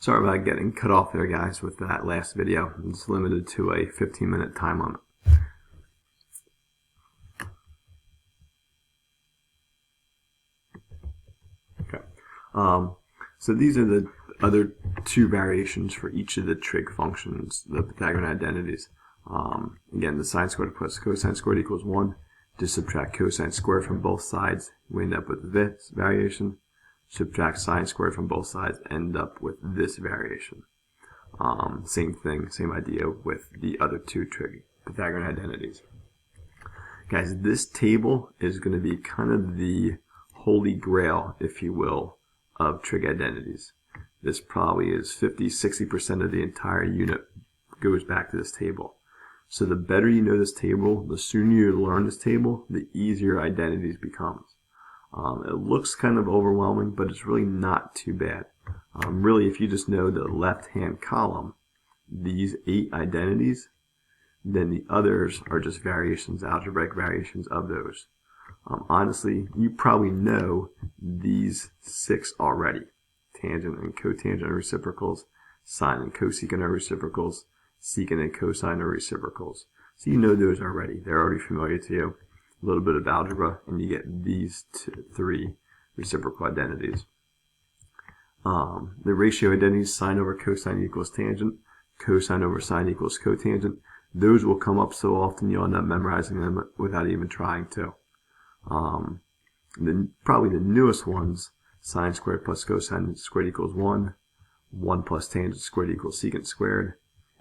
Sorry about getting cut off there, guys, with that last video. It's limited to a 15-minute time limit. Okay. So these are the other two variations for each of the trig functions, the Pythagorean identities. Again, the sine squared plus cosine squared equals 1. To subtract cosine squared from both sides, we end up with this variation. Subtract sine squared from both sides, end up with this variation. Same thing, same idea with the other two trig Pythagorean identities. Guys, this table is going to be kind of the holy grail, if you will, of trig identities. This probably is 50-60% of the entire unit goes back to this table. So the better you know this table, the sooner you learn this table, the easier identities becomes. It looks kind of overwhelming, but it's really not too bad. Really, if you just know the left-hand column, these 8 identities, then the others are just variations, algebraic variations of those. Honestly, you probably know these 6 already. Tangent and cotangent are reciprocals, sine and cosecant are reciprocals, secant and cosine are reciprocals. So you know those already. They're already familiar to you. A little bit of algebra, and you get these 3 reciprocal identities. The ratio identities, sine over cosine equals tangent, cosine over sine equals cotangent. Those will come up so often you'll end up memorizing them without even trying to. Then probably the newest ones, sine squared plus cosine squared equals 1, 1 plus tangent squared equals secant squared,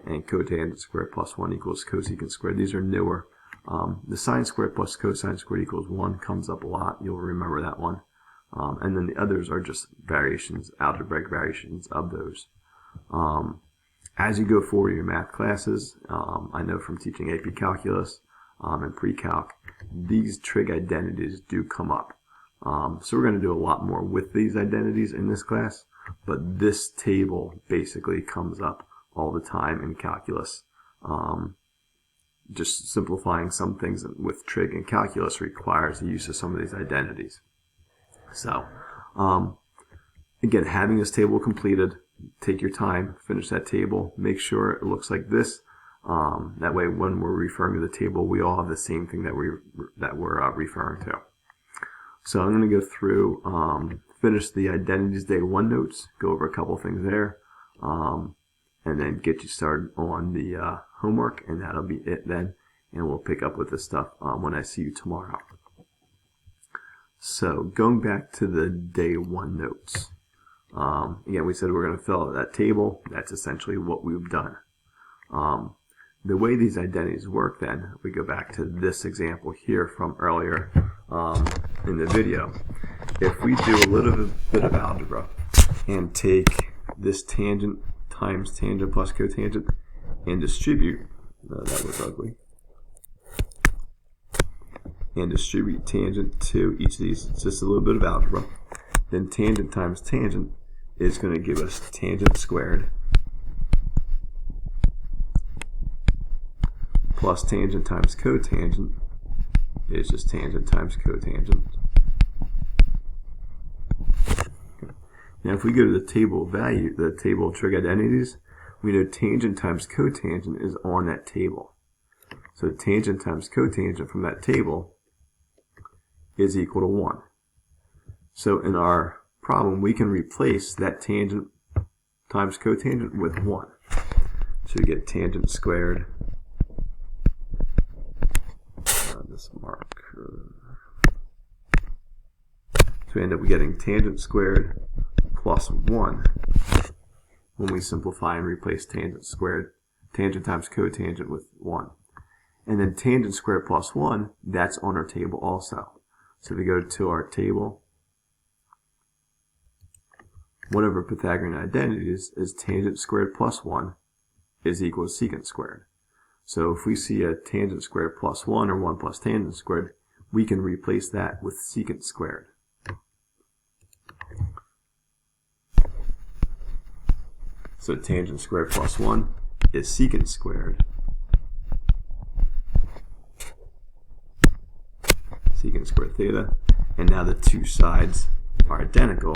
and cotangent squared plus 1 equals cosecant squared. These are newer. The sine squared plus cosine squared equals 1 comes up a lot. You'll remember that one. And then the others are just variations, algebraic variations of those. As you go forward in your math classes, I know from teaching AP Calculus and Pre-Calc, these trig identities do come up. So we're going to do a lot more with these identities in this class, but this table basically comes up all the time in calculus. Just simplifying some things with trig and calculus requires the use of some of these identities. So, again, having this table completed, take your time, finish that table, make sure it looks like this. That way, when we're referring to the table, we all have the same thing that we're referring to. So I'm going to go through, finish the Identities Day 1 notes, go over a couple things there, and then get you started on the homework, and that'll be it then. And we'll pick up with this stuff when I see you tomorrow. So going back to the Day 1 notes. Again, we said we're going to fill out that table. That's essentially what we've done. The way these identities work then, we go back to this example here from earlier in the video. If we do a little bit of algebra and take this tangent times tangent plus cotangent and distribute, that was ugly, and distribute tangent to each of these, it's just a little bit of algebra, then tangent times tangent is going to give us tangent squared plus tangent times cotangent is just tangent times cotangent. Now if we go to the table of value, the table of trig identities, we know tangent times cotangent is on that table. So tangent times cotangent from that table is equal to 1. So in our problem, we can replace that tangent times cotangent with 1. So you get tangent squared, this marker. So we end up getting tangent squared plus 1 when we simplify and replace tangent squared, tangent times cotangent with 1. And then tangent squared plus 1, that's on our table also. So if we go to our table, one of our Pythagorean identities is tangent squared plus 1 is equal to secant squared. So if we see a tangent squared plus 1 or 1 plus tangent squared, we can replace that with secant squared. So tangent squared plus 1 is secant squared. Secant squared theta. And now the two sides are identical,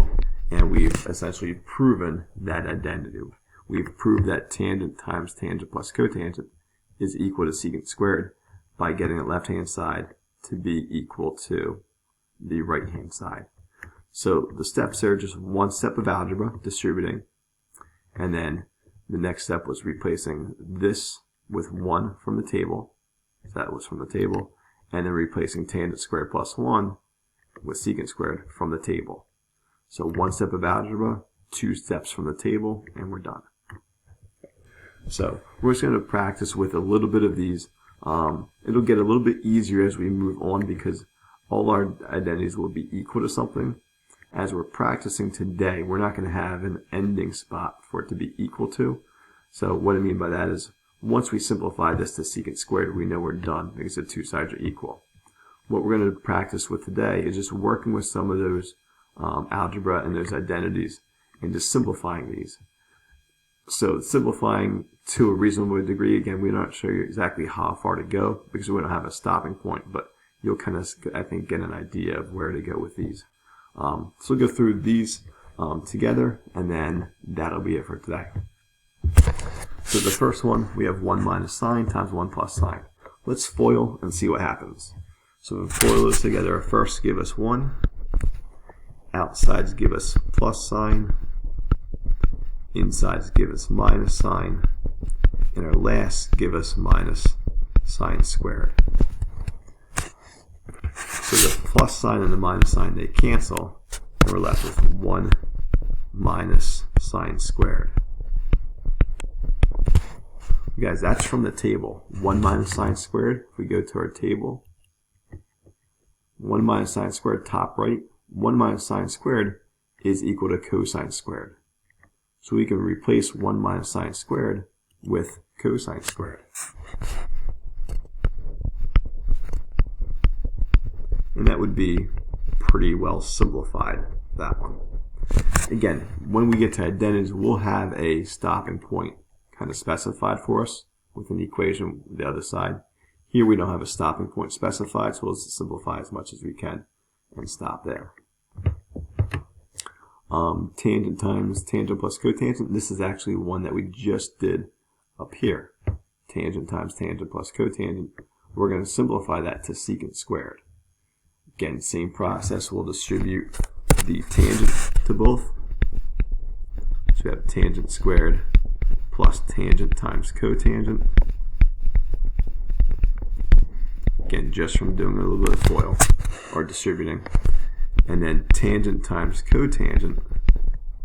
and we've essentially proven that identity. We've proved that tangent times tangent plus cotangent is equal to secant squared by getting the left-hand side to be equal to the right-hand side. So the steps are just one step of algebra, distributing, and then the next step was replacing this with 1 from the table. So that was from the table. And then replacing tangent squared plus 1 with secant squared from the table. So one step of algebra, 2 steps from the table, and we're done. So we're just going to practice with a little bit of these. It'll get a little bit easier as we move on because all our identities will be equal to something. As we're practicing today, we're not going to have an ending spot for it to be equal to. So what I mean by that is once we simplify this to secant squared, we know we're done because the two sides are equal. What we're going to practice with today is just working with some of those algebra and those identities and just simplifying these. So simplifying to a reasonable degree, again, we're not sure exactly how far to go because we don't have a stopping point, but you'll kind of, I think, get an idea of where to go with these. So we'll go through these together, and then that'll be it for today. So the first one, we have 1 minus sine times 1 plus sine. Let's FOIL and see what happens. So we'll FOIL those together. Our first give us 1. Outsides give us plus sine. Insides give us minus sine. And our last give us minus sine squared. So the plus sign and the minus sign, they cancel, and we're left with 1 minus sine squared. Guys, that's from the table. 1 minus sine squared, if we go to our table, 1 minus sine squared, top right, 1 minus sine squared is equal to cosine squared. So we can replace 1 minus sine squared with cosine squared. And that would be pretty well simplified, that one. Again, when we get to identities, we'll have a stopping point kind of specified for us with an equation on the other side. Here we don't have a stopping point specified, so we'll simplify as much as we can and stop there. Tangent times tangent plus cotangent. This is actually one that we just did up here. Tangent times tangent plus cotangent. We're going to simplify that to secant squared. Again, same process. We'll distribute the tangent to both. So we have tangent squared plus tangent times cotangent. Again, just from doing a little bit of FOIL or distributing. And then tangent times cotangent.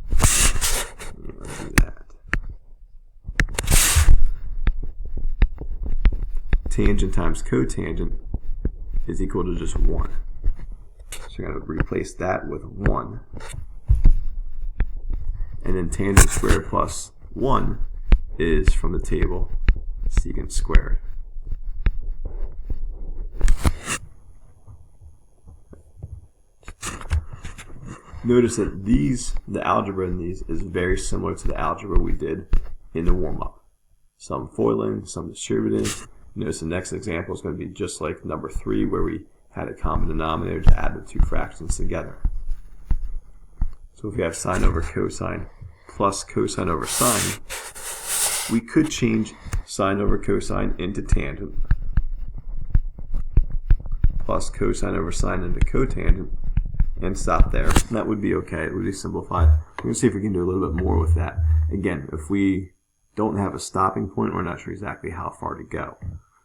Let's do that. Tangent times cotangent is equal to just 1. So we're going to replace that with 1. And then tangent squared plus 1 is from the table secant squared. Notice that the algebra in these is very similar to the algebra we did in the warm-up. Some foiling, some distributing. Notice the next example is going to be just like number 3, where we had a common denominator to add the two fractions together. So if we have sine over cosine plus cosine over sine, we could change sine over cosine into tangent plus cosine over sine into cotangent and stop there. And that would be okay. It would be simplified. We're going to see if we can do a little bit more with that. Again, if we don't have a stopping point, we're not sure exactly how far to go.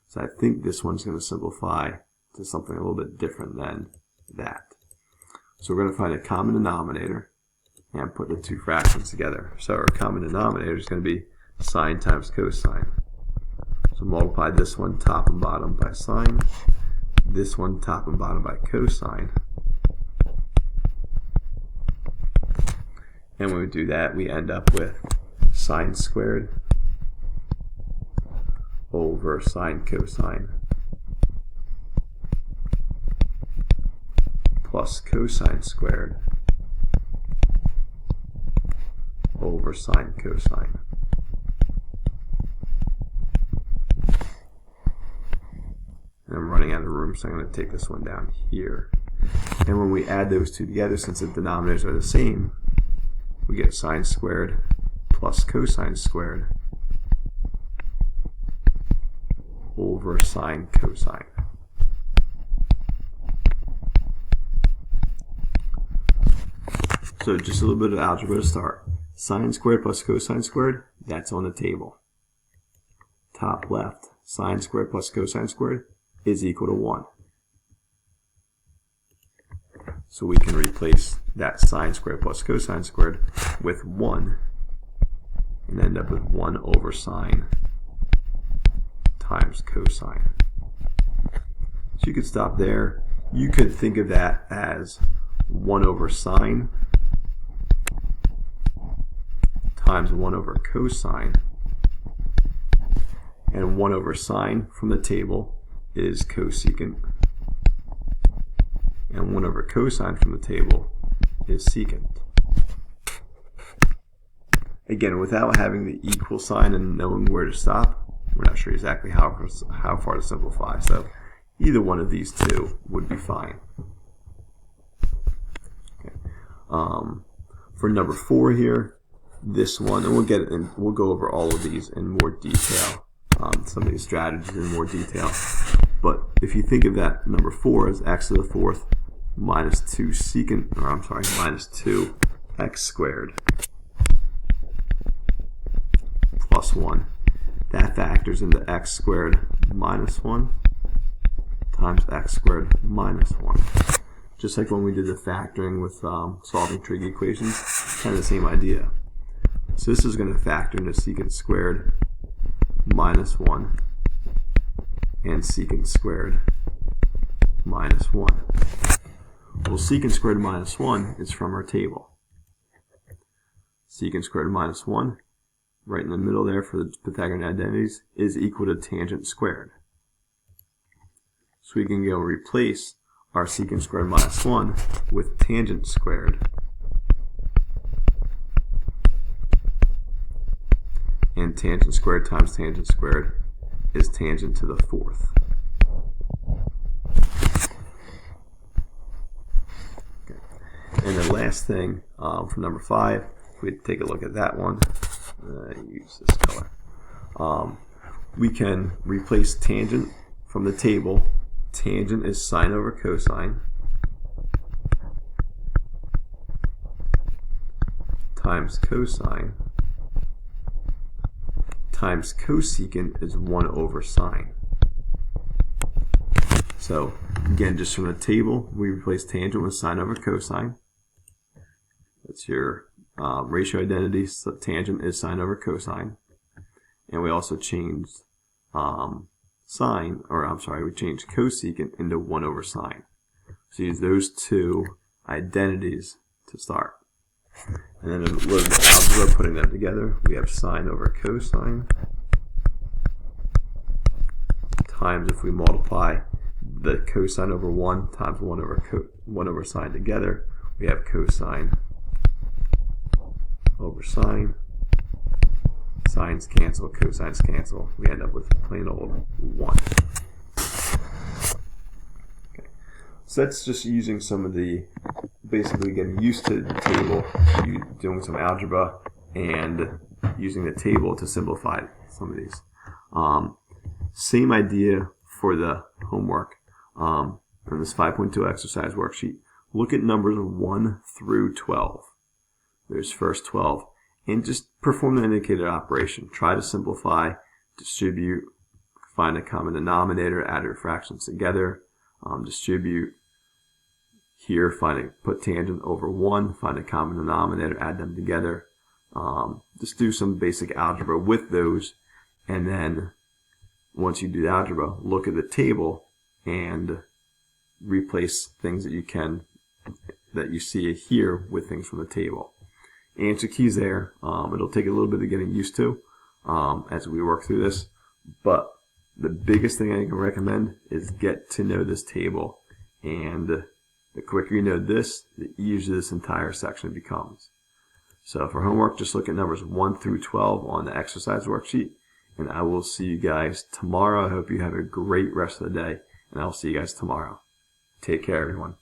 So I think this one's going to simplify to something a little bit different than that. So we're going to find a common denominator and put the two fractions together. So our common denominator is going to be sine times cosine. So multiply this one top and bottom by sine, this one top and bottom by cosine. And when we do that, we end up with sine squared over sine cosine plus cosine squared over sine cosine. And I'm running out of room, so I'm going to take this one down here. And when we add those two together, since the denominators are the same, we get sine squared plus cosine squared over sine cosine. So just a little bit of algebra to start. Sine squared plus cosine squared, that's on the table. Top left, sine squared plus cosine squared is equal to 1. So we can replace that sine squared plus cosine squared with 1 and end up with 1 over sine times cosine. So you could stop there. You could think of that as 1 over sine times 1 over cosine, and 1 over sine from the table is cosecant, and 1 over cosine from the table is secant. Again, without having the equal sign and knowing where to stop, we're not sure exactly how far to simplify, so either one of these two would be fine. Okay. For number 4 here, this one, and we'll go over all of these in more detail, some of these strategies in more detail. But if you think of that number 4 as x to the 4th minus 2 secant, or I'm sorry, minus 2x squared plus 1, that factors into x squared minus 1 times x squared minus 1. Just like when we did the factoring with solving trig equations, kind of the same idea. So this is going to factor into secant squared minus 1 and secant squared minus 1. Well, secant squared minus 1 is from our table. Secant squared minus 1, right in the middle there for the Pythagorean identities, is equal to tangent squared. So we can go replace our secant squared minus 1 with tangent squared. And tangent squared times tangent squared is tangent to the 4th. Okay. And the last thing for number 5, if we take a look at that one, use this color. We can replace tangent from the table. Tangent is sine over cosine times cosine times cosecant is 1 over sine. So again, just from the table, we replace tangent with sine over cosine. That's your ratio identity. So tangent is sine over cosine. And we also changed we changed cosecant into 1 over sine. So use those two identities to start. And then a little bit of algebra, putting them together, we have sine over cosine times, if we multiply the cosine over 1 times 1 over sine together, we have cosine over sine. Sines cancel, cosines cancel. We end up with plain old 1. Okay. So that's just using some of the, basically getting used to the table, doing some algebra, and using the table to simplify some of these. Same idea for the homework. In this 5.2 exercise worksheet, look at numbers 1 through 12. There's first 12. And just perform the indicated operation. Try to simplify, distribute, find a common denominator, add your fractions together, distribute. Here, put tangent over 1, find a common denominator, add them together. Just do some basic algebra with those, and then once you do the algebra, look at the table and replace things that you see here with things from the table. Answer keys there. It'll take a little bit of getting used to as we work through this, but the biggest thing I can recommend is get to know this table, and the quicker you know this, the easier this entire section becomes. So for homework, just look at numbers 1 through 12 on the exercise worksheet, and I will see you guys tomorrow. I hope you have a great rest of the day, and I'll see you guys tomorrow. Take care, everyone.